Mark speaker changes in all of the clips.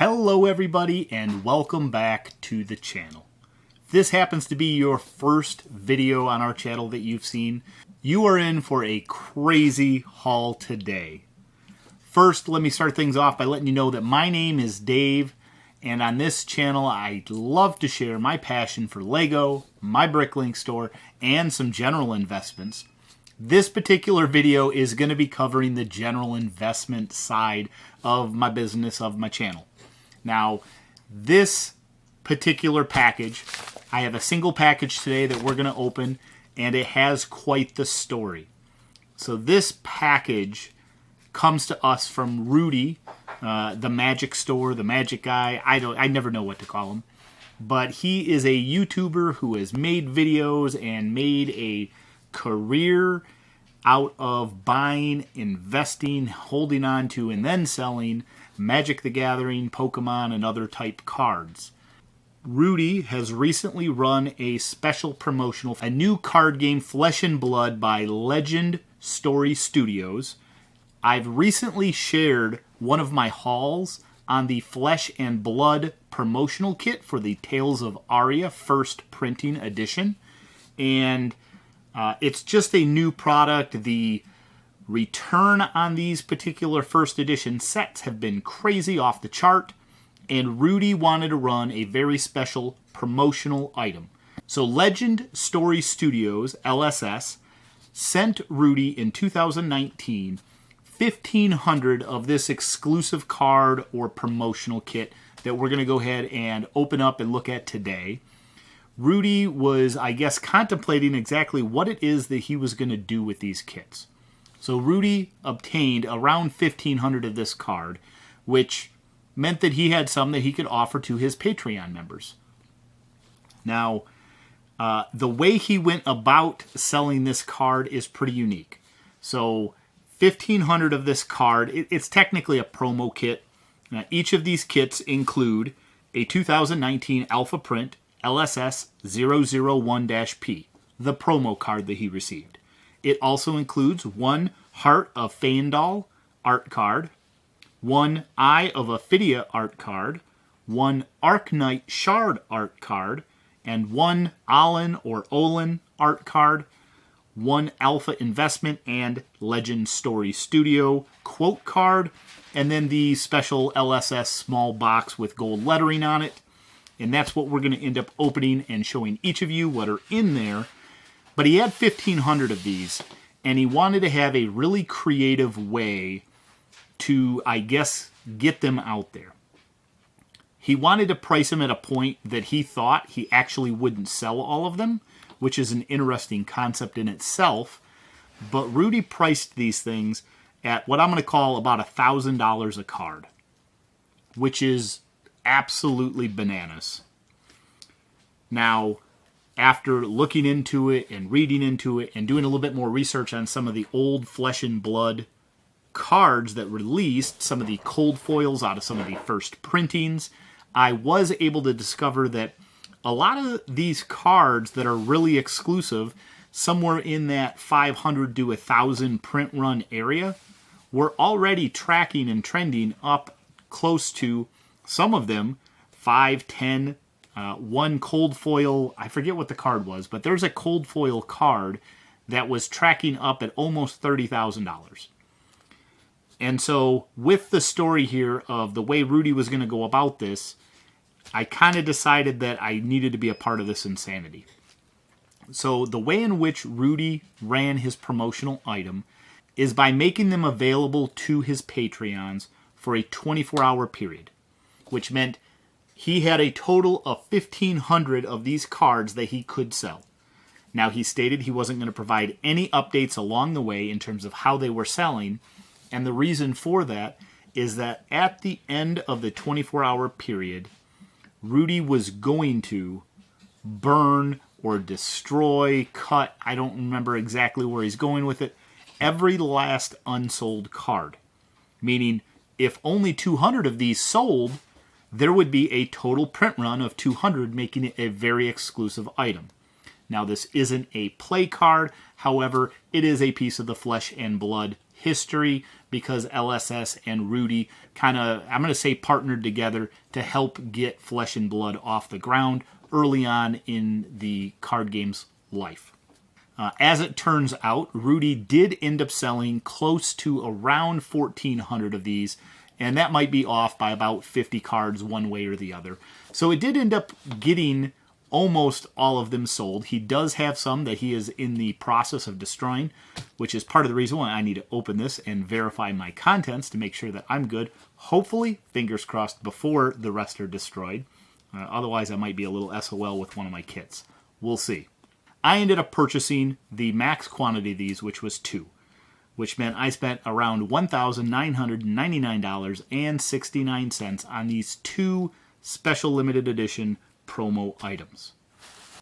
Speaker 1: Hello everybody and welcome back to the channel. If this happens to be your first video on our channel that you've seen, you are in for a crazy haul today. First, let me start things off by letting you know that my name is Dave, and on this channel I love to share my passion for Lego, my Bricklink store, and some general investments. This particular video is going to be covering the general investment side of my business, of my channel. Now, this particular package, I have a single package today that we're going to open, and it has quite the story. So this package comes to us from Rudy, the magic store, the magic guy. I never know what to call him. But he is a YouTuber who has made videos and made a career out of buying, investing, holding on to, and then selling Magic the Gathering, Pokemon, and other type cards. Rudy has recently run a special promotional, a new card game, Flesh and Blood by Legend Story Studios. I've recently shared one of my hauls on the Flesh and Blood promotional kit for the Tales of Aria first printing edition. And it's just a new product. The return on these particular first edition sets have been crazy off the chart, and Rudy wanted to run a very special promotional item. So Legend Story Studios, LSS, sent Rudy in 2019 1,500 of this exclusive card or promotional kit that we're going to go ahead and open up and look at today. Rudy was, I guess, contemplating exactly what it is that he was going to do with these kits. So Rudy obtained around 1,500 of this card, which meant that he had some that he could offer to his Patreon members. Now, the way he went about selling this card is pretty unique. So 1,500 of this card, it's technically a promo kit. Each of these kits include a 2019 Alpha Print LSS 001-P, the promo card that he received. It also includes one Heart of Feindal art card, one Eye of Ophidia art card, one Arknight Shard art card, and one Olin or Olin art card, one Alpha Investment and Legend Story Studio quote card, and then the special LSS small box with gold lettering on it. And that's what we're going to end up opening and showing each of you what are in there. But he had 1,500 of these, and he wanted to have a really creative way to, I guess, get them out there. He wanted to price them at a point that he thought he actually wouldn't sell all of them, which is an interesting concept in itself. But Rudy priced these things at what I'm going to call about $1,000 a card, which is absolutely bananas. Now, after looking into it and reading into it and doing a little bit more research on some of the old Flesh and Blood cards that released, some of the cold foils out of some of the first printings, I was able to discover that a lot of these cards that are really exclusive, somewhere in that 500 to 1,000 print run area, were already tracking and trending up close to, some of them, 5, 10, one cold foil, I forget what the card was, but there's a cold foil card that was tracking up at almost $30,000. And so with the story here of the way Rudy was going to go about this, I kind of decided that I needed to be a part of this insanity. So the way in which Rudy ran his promotional item is by making them available to his Patreons for a 24-hour period, which meant he had a total of 1,500 of these cards that he could sell. Now, he stated he wasn't going to provide any updates along the way in terms of how they were selling, and the reason for that is that at the end of the 24-hour period, Rudy was going to burn or destroy, cut, I don't remember exactly where he's going with it, every last unsold card. Meaning, if only 200 of these sold, there would be a total print run of 200, making it a very exclusive item. Now, this isn't a play card. However, it is a piece of the Flesh and Blood history because LSS and Rudy kind of, I'm going to say, partnered together to help get Flesh and Blood off the ground early on in the card game's life. As it turns out, Rudy did end up selling close to around 1,400 of these, and that might be off by about 50 cards one way or the other. So it did end up getting almost all of them sold. He does have some that he is in the process of destroying, which is part of the reason why I need to open this and verify my contents to make sure that I'm good. Hopefully, fingers crossed, before the rest are destroyed. Otherwise, I might be a little SOL with one of my kits. We'll see. I ended up purchasing the max quantity of these, which was 2, which meant I spent around $1,999.69 on these 2 special limited edition promo items.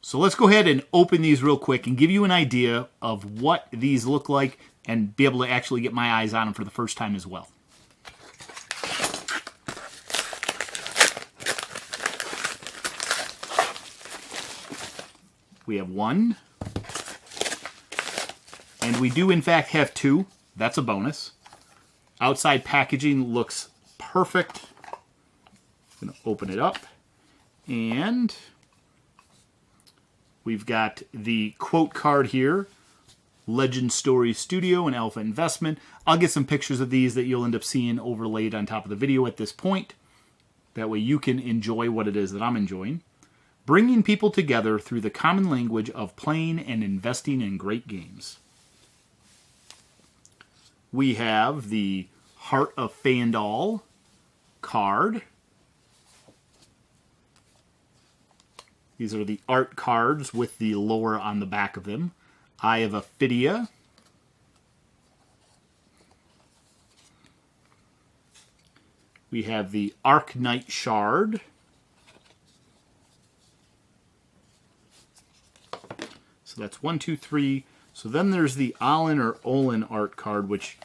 Speaker 1: So let's go ahead and open these real quick and give you an idea of what these look like and be able to actually get my eyes on them for the first time as well. We have 1, and we do in fact have 2. That's a bonus. Outside packaging looks perfect. I'm going to open it up, and we've got the quote card here, Legend Story Studio and Alpha Investment. I'll get some pictures of these that you'll end up seeing overlaid on top of the video at this point. That way you can enjoy what it is that I'm enjoying. Bringing people together through the common language of playing and investing in great games. We have the Heart of Fandal card. These are the art cards with the lore on the back of them. Eye of Ophidia. We have the Arknight Shard. So that's 1, 2, 3. So then there's the Olin or Olin art card, which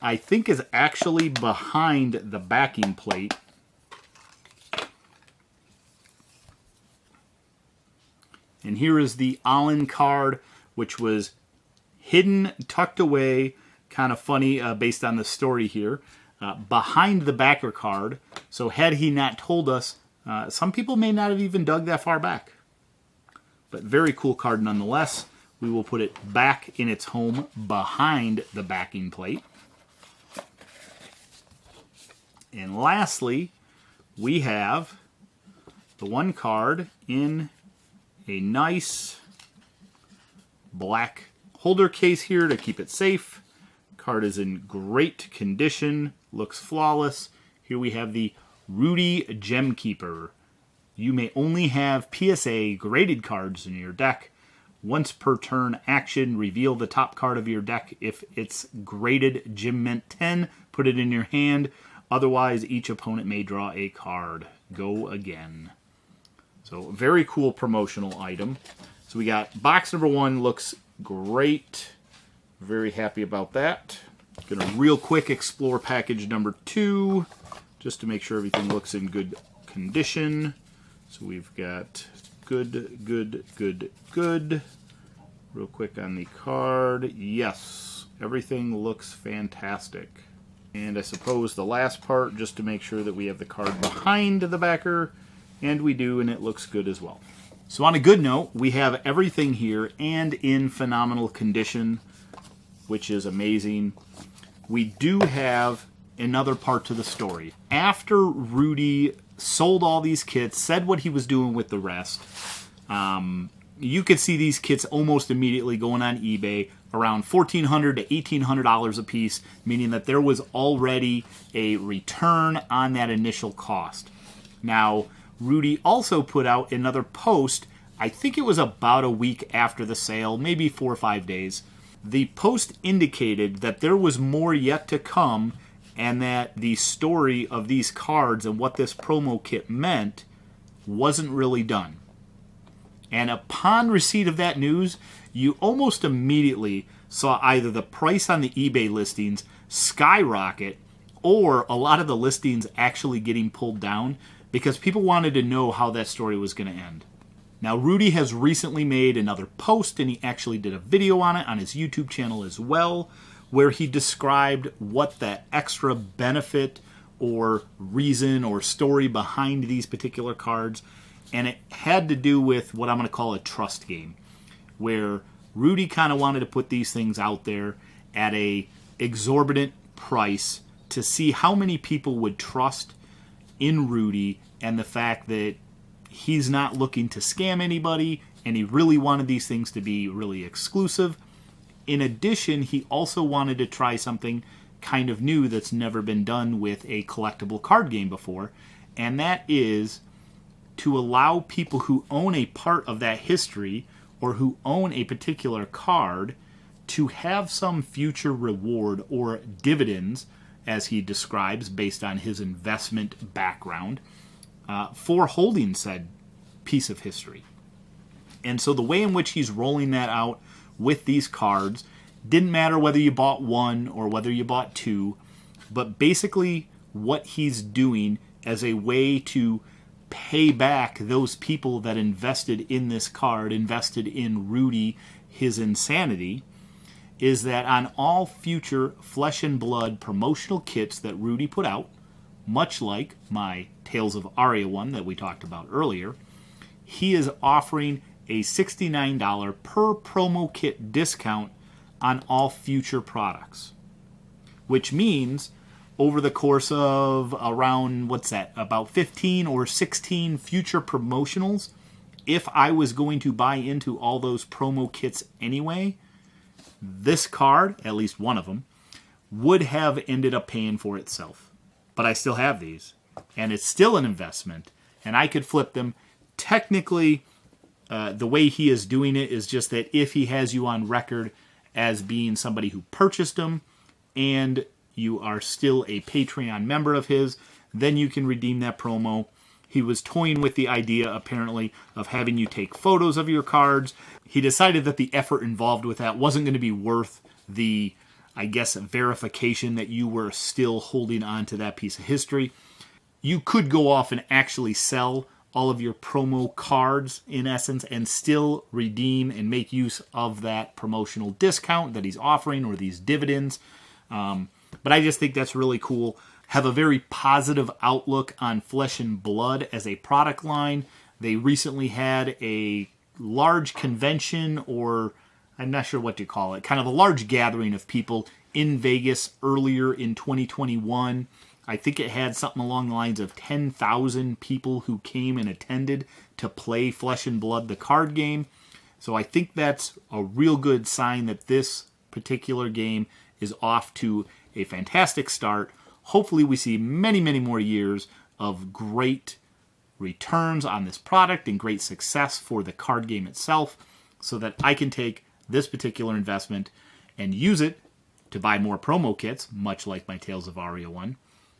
Speaker 1: I think is actually behind the backing plate. And here is the Olin card, which was hidden, tucked away, kind of funny based on the story here, behind the backer card. So had he not told us, some people may not have even dug that far back. But very cool card nonetheless. We will put it back in its home behind the backing plate. And lastly, we have the 1 card in a nice black holder case here to keep it safe. Card is in great condition, looks flawless. Here we have the Rudy Gem Keeper. You may only have PSA graded cards in your deck. Once per turn action, reveal the top card of your deck. If it's graded Gem Mint 10, put it in your hand. Otherwise, each opponent may draw a card. Go again. So, very cool promotional item. So we got box number 1, looks great. Very happy about that. Gonna real quick explore package number 2, just to make sure everything looks in good condition. So we've got good. Real quick on the card. Yes, everything looks fantastic. And I suppose the last part, just to make sure that we have the card behind the backer. And we do, and it looks good as well. So on a good note, we have everything here and in phenomenal condition, which is amazing. We do have another part to the story. After Rudy sold all these kits, said what he was doing with the rest, you could see these kits almost immediately going on eBay around $1,400 to $1,800 a piece, meaning that there was already a return on that initial cost. Now, Rudy also put out another post, I think it was about a week after the sale, maybe 4 or 5 days. The post indicated that there was more yet to come and that the story of these cards and what this promo kit meant wasn't really done. And upon receipt of that news, you almost immediately saw either the price on the eBay listings skyrocket or a lot of the listings actually getting pulled down because people wanted to know how that story was going to end. Now, Rudy has recently made another post, and he actually did a video on it on his YouTube channel as well, where he described what the extra benefit or reason or story behind these particular cards, and it had to do with what I'm going to call a trust game, where Rudy kind of wanted to put these things out there at a exorbitant price to see how many people would trust in Rudy and the fact that he's not looking to scam anybody, and he really wanted these things to be really exclusive. In addition, he also wanted to try something kind of new that's never been done with a collectible card game before, and that is to allow people who own a part of that history or who own a particular card to have some future reward or dividends, as he describes based on his investment background, for holding said piece of history. And so the way in which he's rolling that out with these cards didn't matter whether you bought one or whether you bought two, but basically what he's doing as a way to pay back those people that invested in this card, invested in Rudy, his insanity, is that on all future Flesh and Blood promotional kits that Rudy put out, much like my Tales of Aria one that we talked about earlier, he is offering a $69 per promo kit discount on all future products. Which means over the course of around, about 15 or 16 future promotionals, if I was going to buy into all those promo kits anyway, this card, at least one of them, would have ended up paying for itself. But I still have these, and it's still an investment, and I could flip them. Technically, the way he is doing it is just that if he has you on record as being somebody who purchased them and you are still a Patreon member of his, then you can redeem that promo. He was toying with the idea, apparently, of having you take photos of your cards. He decided that the effort involved with that wasn't going to be worth the, verification that you were still holding on to that piece of history. You could go off and actually sell all of your promo cards, in essence, and still redeem and make use of that promotional discount that he's offering or these dividends. But I just think that's really cool. Have a very positive outlook on Flesh and Blood as a product line. They recently had a large convention, or I'm not sure what to call it, kind of a large gathering of people in Vegas earlier in 2021. I think it had something along the lines of 10,000 people who came and attended to play Flesh and Blood, the card game. So I think that's a real good sign that this particular game is off to a fantastic start. Hopefully we see many, many more years of great returns on this product and great success for the card game itself, so that I can take this particular investment and use it to buy more promo kits, much like my Tales of Aria one,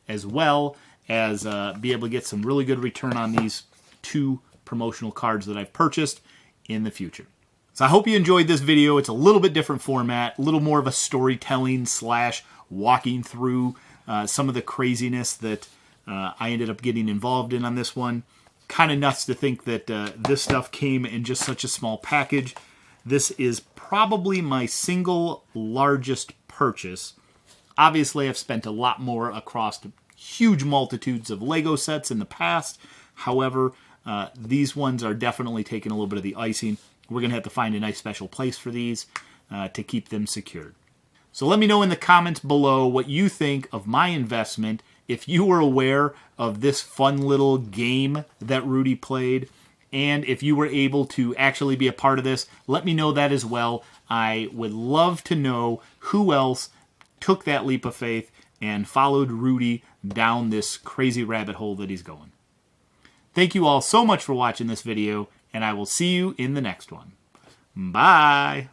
Speaker 1: as well as be able to get some really good return on these two promotional cards that I've purchased in the future. So I hope you enjoyed this video. It's a little bit different format, a little more of a storytelling / walking through some of the craziness that I ended up getting involved in on this one. Kind of nuts to think that this stuff came in just such a small package. This is probably my single largest purchase. Obviously, I've spent a lot more across huge multitudes of Lego sets in the past. However, these ones are definitely taking a little bit of the icing. We're going to have to find a nice special place for these to keep them secured. So let me know in the comments below what you think of my investment. If you were aware of this fun little game that Rudy played, and if you were able to actually be a part of this, let me know that as well. I would love to know who else took that leap of faith and followed Rudy down this crazy rabbit hole that he's going. Thank you all so much for watching this video, and I will see you in the next one. Bye!